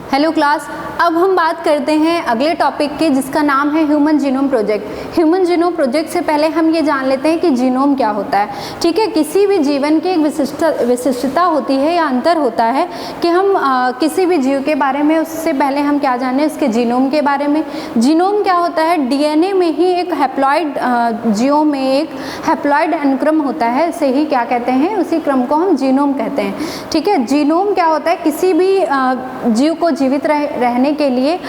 Hello class, अब हम बात करते हैं अगले टॉपिक की जिसका नाम है human genome project. Human genome project से पहले हम ये जान लेते हैं कि जीनोम क्या होता है। ठीक है, किसी भी जीवन की एक विशिष्टता होती है या अंतर होता है कि हम किसी भी जीव के बारे में उससे पहले हम क्या जाने उसके जीनोम के बारे में। जीनोम क्या होता है? डीएनए में ही एक हैप्लॉइड जीवों में एक हैप्लॉइड अनुक्रम होता है, इसे ही क्या कहते हैं, उसी क्रम को हम जीनोम कहते हैं। ठीक है, जीनोम क्या होता है? किसी भी जीव को जीवित रहने के लिए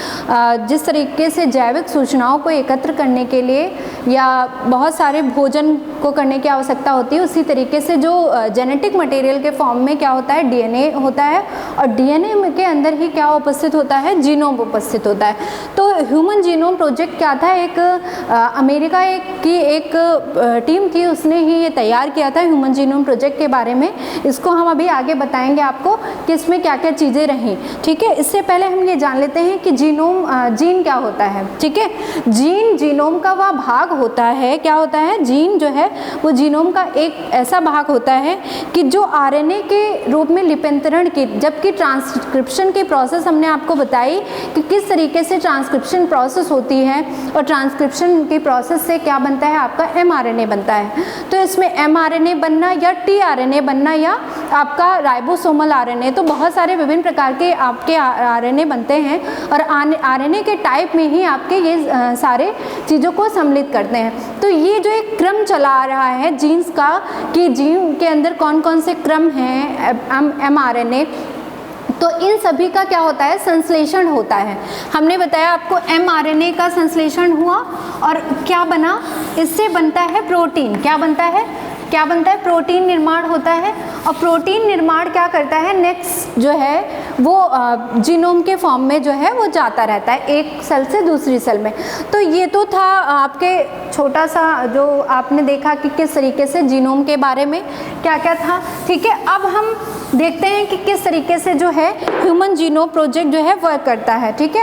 जिस तरीके से जैविक सूचनाओं को एकत्र करने के लिए या बहुत सारे भोजन को करने की आवश्यकता होती है, उसी तरीके से जो जेनेटिक मटेरियल के फॉर्म में क्या होता है, डीएनए होता है, और डीएनए के अंदर ही क्या उपस्थित होता है, जीनोम उपस्थित होता है। तो ह्यूमन जीनोम प्रोजेक्ट क्या था? एक अमेरिका की एक टीम थी, उसने ही ये तैयार किया था ह्यूमन जीनोम प्रोजेक्ट के बारे में। इसको हम अभी आगे बताएंगे आपको कि इसमें क्या क्या चीज़ें रहीं। ठीक है, इससे पहले हम ये जान लेते हैं कि जीन क्या होता है। ठीक है, जीन जीनोम का वह भाग होता है, क्या होता है, जीन जो है वो जीनोम का एक ऐसा भाग होता है कि जो आरएनए के रूप में लिप्यंतरण की, जबकि ट्रांसक्रिप्शन की प्रोसेस हमने आपको बताई कि किस तरीके से ट्रांसक्रिप्शन प्रोसेस होती है, और ट्रांसक्रिप्शन की प्रोसेस से क्या बनता है, आपका एमआरएनए बनता है। तो इसमें एमआरएनए बनना या टीआरएनए बनना या आपका राइबोसोमल आरएनए, तो बहुत सारे विभिन्न प्रकार के आपके आरएनए बनते हैं, और आरएनए के टाइप में ही आपके ये सारे चीज़ों को सम्मिलित करते हैं। तो ये जो एक क्रम चला आ रहा है जीन्स का कि जीन के अंदर कौन कौन से क्रम हैं एमआरएनए, तो इन सभी का क्या होता है, संश्लेषण होता है। हमने बताया आपको एमआरएनए का संश्लेषण हुआ और क्या बना, इससे बनता है प्रोटीन। क्या बनता है, क्या बनता है, प्रोटीन निर्माण होता है। और प्रोटीन निर्माण क्या करता है, नेक्स्ट जो है वो जीनोम के फॉर्म में जो है वो जाता रहता है एक सेल से दूसरी सेल में। तो ये तो था आपके छोटा सा जो आपने देखा कि किस तरीके से जीनोम के बारे में क्या क्या था। ठीक है, अब हम देखते हैं कि किस तरीके से जो है ह्यूमन जीनोम प्रोजेक्ट जो है वर्क करता है। ठीक है,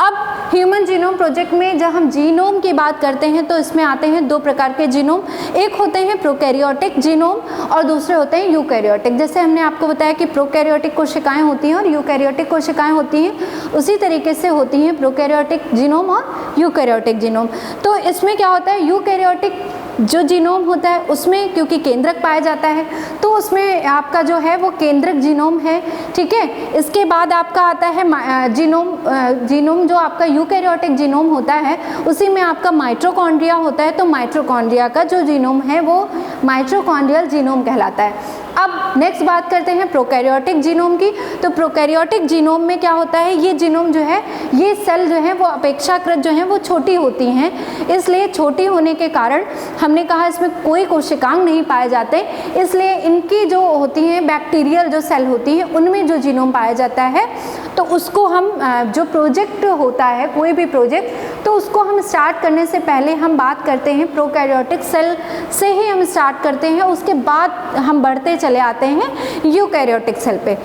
अब ह्यूमन जीनोम प्रोजेक्ट में जब हम जीनोम की बात करते हैं तो इसमें आते हैं दो प्रकार के जीनोम, एक होते हैं प्रोकैरियोटिक जीनोम और दूसरे होते हैं यूकैरियोटिक। जैसे हमने आपको बताया कि प्रोकैरियोटिक कोशिकाएं होती हैं और यूकैरियोटिक कोशिकाएं होती हैं, उसी तरीके से होती हैं प्रोकैरियोटिक जीनोम और यूकैरियोटिक जीनोम। तो इसमें क्या होता है, यूकैरियोटिक जो जीनोम होता है उसमें क्योंकि केंद्रक पाया जाता है तो उसमें आपका जो है वो केंद्रक जीनोम है। ठीक है, इसके बाद आपका आता है जीनोम जो आपका यूकैरियोटिक जीनोम होता है उसी में आपका माइटोकॉन्ड्रिया होता है। तो माइटोकॉन्ड्रिया का जो जीनोम है वो माइटोकॉन्ड्रियल जीनोम कहलाता है। अब नेक्स्ट बात करते हैं प्रोकैरियोटिक जीनोम की। तो प्रोकैरियोटिक जीनोम में क्या होता है, ये जीनोम जो है, ये सेल जो है वो अपेक्षाकृत जो है वो छोटी होती हैं, इसलिए छोटी होने के कारण हमने कहा इसमें कोई कोशिकांग नहीं पाए जाते, इसलिए इनकी जो होती हैं बैक्टीरियल जो सेल होती हैं उनमें जो जीनोम पाया जाता है तो उसको हम जो प्रोजेक्ट होता है कोई भी प्रोजेक्ट, तो उसको हम स्टार्ट करने से पहले हम बात करते हैं प्रोकैरियोटिक सेल से ही हम स्टार्ट करते हैं, उसके बाद हम बढ़ते चले आते हैं यूकैरियोटिक सेल पे।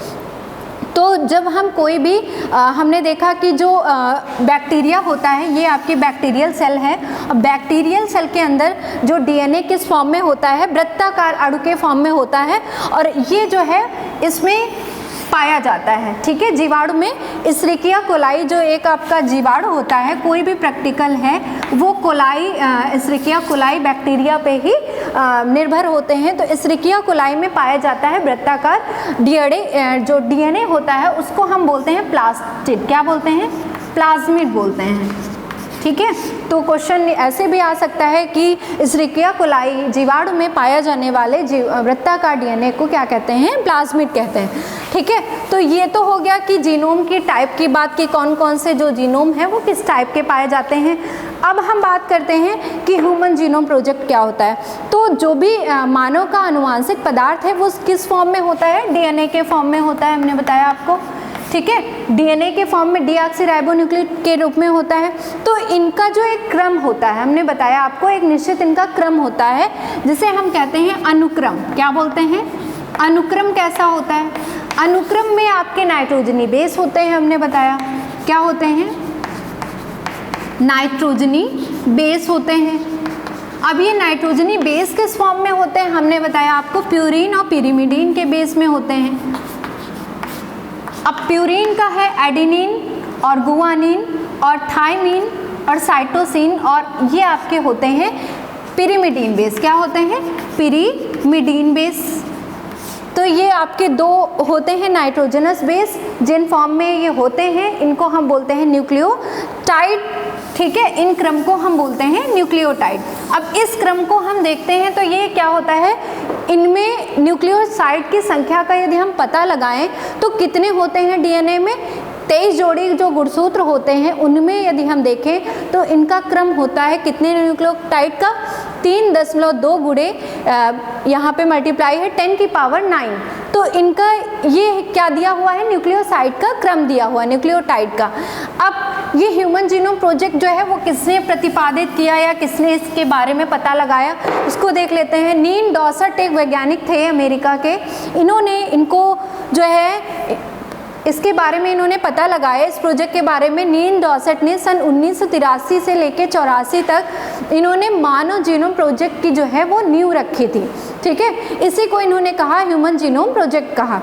तो जब हम कोई भी हमने देखा कि जो बैक्टीरिया होता है ये आपकी बैक्टीरियल सेल है, और बैक्टीरियल सेल के अंदर जो डीएनए किस फॉर्म में होता है, वृत्ताकार अणु के फॉर्म में होता है, और ये जो है इसमें पाया जाता है। ठीक है, जीवाणु में इश्रिकिया कोलाई जो एक आपका जीवाणु होता है, कोई भी प्रैक्टिकल है वो कोलाई इश्रिकिया कोलाई बैक्टीरिया पे ही निर्भर होते हैं। तो इश्रिकिया कोलाई में पाया जाता है वृत्ताकार डीएनए, जो डीएनए होता है उसको हम बोलते हैं प्लास्टिड, क्या बोलते हैं, प्लाज्मिड बोलते हैं। ठीक है, तो क्वेश्चन ऐसे भी आ सकता है कि इश्रिकिया कोलाई जीवाणु में पाया जाने वाले वृत्ताकार डीएनए को क्या कहते हैं, प्लाज्मिड कहते हैं। ठीक है, तो ये तो हो गया कि जीनोम की टाइप की बात की कौन कौन से जो जीनोम है वो किस टाइप के पाए जाते हैं। अब हम बात करते हैं कि ह्यूमन जीनोम प्रोजेक्ट क्या होता है। तो जो भी मानव का अनुवांशिक पदार्थ है वो किस फॉर्म में होता है, डीएनए के फॉर्म में होता है, हमने बताया आपको। ठीक है, डीएनए के फॉर्म में डीऑक्सीराइबोन्यूक्लिक के रूप में होता है। तो इनका जो एक क्रम होता है, हमने बताया आपको एक निश्चित इनका क्रम होता है जिसे हम कहते हैं अनुक्रम। क्या बोलते हैं, अनुक्रम कैसा होता है, अनुक्रम में आपके नाइट्रोजनी बेस होते हैं, हमने बताया क्या होते हैं, नाइट्रोजनी बेस होते हैं। अब ये नाइट्रोजनी बेस किस फॉर्म में होते हैं, हमने बताया आपको प्यूरिन और पिरिमिडीन के बेस में होते हैं। अब प्यूरिन का है एडेनिन और गुआनिन और थाइमिन और साइटोसिन, और ये आपके होते हैं पिरिमिडीन बेस। क्या होते हैं? Pyrimidine base. तो ये आपके दो होते हैं नाइट्रोजनस बेस, जिन फॉर्म में ये होते हैं इनको हम बोलते हैं न्यूक्लियोटाइड, ठीक है। इन क्रम को हम बोलते हैं न्यूक्लियोटाइड। अब इस क्रम को हम देखते हैं तो ये क्या होता है, इनमें न्यूक्लियोसाइड की संख्या का यदि हम पता लगाएं तो कितने होते हैं डीएनए में, 23 जोड़ी जो गुणसूत्र होते हैं उनमें यदि हम देखें तो इनका क्रम होता है कितने न्यूक्लियोटाइड का, 3.2 गुणे यहाँ पे मल्टीप्लाई है 10 की पावर 9। तो इनका ये क्या दिया हुआ है, न्यूक्लियोसाइड का क्रम दिया हुआ है न्यूक्लियोटाइड का। अब ये ह्यूमन जीनोम प्रोजेक्ट जो है वो किसने प्रतिपादित किया या किसने इसके बारे में पता लगाया, उसको देख लेते हैं। नील डॉसर्ट एक वैज्ञानिक थे अमेरिका के, इन्होंने इनको जो है इसके बारे में इन्होंने पता लगाया, इस प्रोजेक्ट के बारे में। नील डॉसर्ट ने सन 1983 से लेकर 84 तक इन्होंने मानव जीनोम प्रोजेक्ट की जो है वो नींव रखी थी, ठीक है। इसी को इन्होंने कहा ह्यूमन जीनोम प्रोजेक्ट कहा।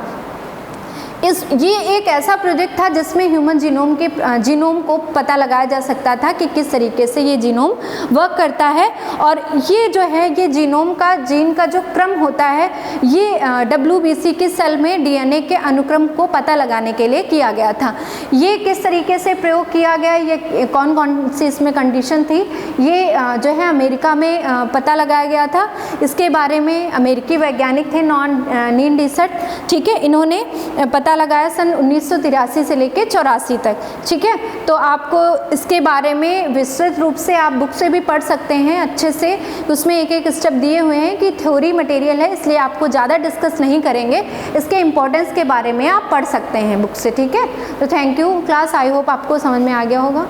ये एक ऐसा प्रोजेक्ट था जिसमें ह्यूमन जीनोम को पता लगाया जा सकता था कि किस तरीके से ये जीनोम वर्क करता है। और ये जो है ये जीन का जो क्रम होता है ये WBC की सेल में डीएनए के अनुक्रम को पता लगाने के लिए किया गया था। ये किस तरीके से प्रयोग किया गया, ये कौन कौन सी इसमें कंडीशन थी, ये जो है अमेरिका में पता लगाया गया था। इसके बारे में अमेरिकी वैज्ञानिक थे नील डॉसर्ट, ठीक है। इन्होंने पता लगाया सन 1983 से लेकर 84 तक, ठीक है। तो आपको इसके बारे में विस्तृत रूप से आप बुक से भी पढ़ सकते हैं अच्छे से, उसमें एक एक स्टेप दिए हुए हैं कि थ्योरी मटेरियल है इसलिए आपको ज़्यादा डिस्कस नहीं करेंगे, इसके इम्पोर्टेंस के बारे में आप पढ़ सकते हैं बुक से, ठीक है। तो thank you class, I hope आपको समझ में आ गया होगा।